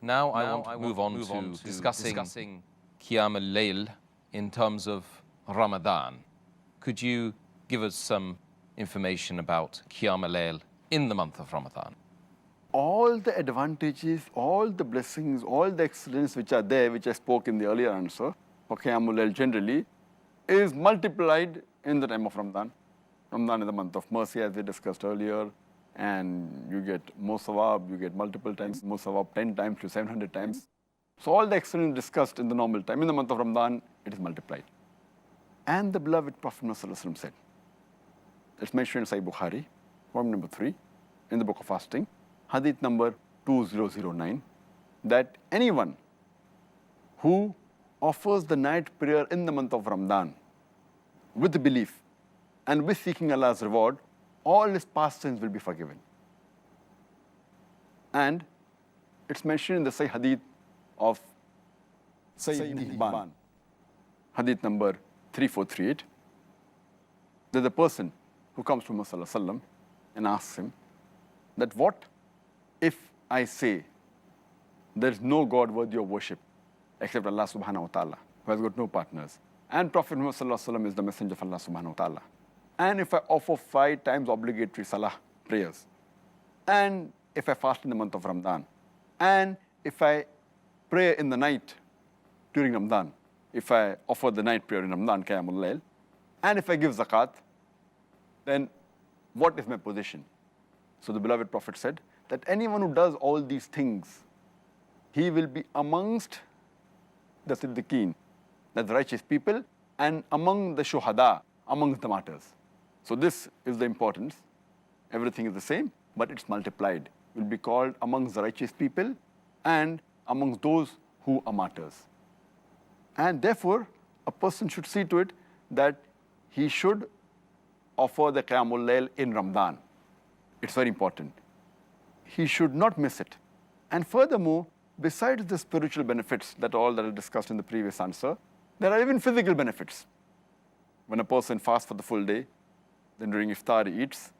Now I want to move on to discussing Qiyaam-Ul-Layl in terms of Ramadan. Could you give us some information about Qiyaam-Ul-Layl in the month of Ramadan? All the advantages, all the blessings, all the excellence which are there, which I spoke in the earlier answer, for Qiyaam-Ul-Layl generally, is multiplied in the time of Ramadan. Ramadan is the month of mercy, as we discussed earlier, and you get more sawab, you get multiple times more sawab, 10 times to 700 times. So all the excellence discussed in the normal time, in the month of Ramadan, it is multiplied. And the beloved Prophet Muhammad said, it's mentioned in Sahih Bukhari, point number 3, in the book of fasting, hadith number 2009, that anyone who offers the night prayer in the month of Ramadan with the belief and with seeking Allah's reward, all his past sins will be forgiven. And it's mentioned in the Sahih hadith of Sayyid Hibban, hadith number 3438, that the person who comes to Muhammad and asks him that what if I say there is no God worthy of worship except Allah subhanahu wa ta'ala, who has got no partners, and Prophet Muhammad is the messenger of Allah subhanahu wa ta'ala, and if I offer 5 times obligatory salah prayers, and if I fast in the month of Ramadan, and if I pray in the night during Ramadan, if I offer the night prayer in Ramadan, Qiyaam-Ul-Layl, and if I give zakat, then what is my position? So the beloved Prophet said that anyone who does all these things, he will be amongst the Siddiqeen, that's righteous people, and among the Shuhada, amongst the martyrs. So this is the importance. Everything is the same, but it's multiplied. Will be called amongst the righteous people and amongst those who are martyrs. And therefore, a person should see to it that he should offer the Qiyaam-Ul-Layl in Ramadan. It's very important. He should not miss it. And furthermore, besides the spiritual benefits that are discussed in the previous answer, there are even physical benefits. When a person fasts for the full day, then during iftar he eats,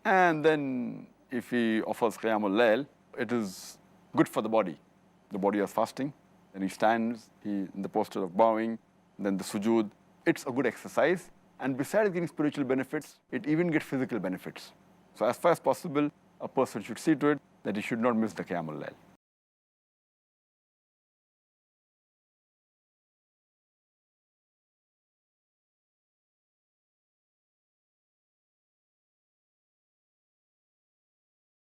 and then if he offers Qiyaam-Ul-Layl, it is good for the body. The body is fasting, then he stands, he in the posture of bowing, then the sujood. It's a good exercise, and besides getting spiritual benefits, it even gets physical benefits. So as far as possible, a person should see to it that he should not miss the Qiyaam-Ul-Layl.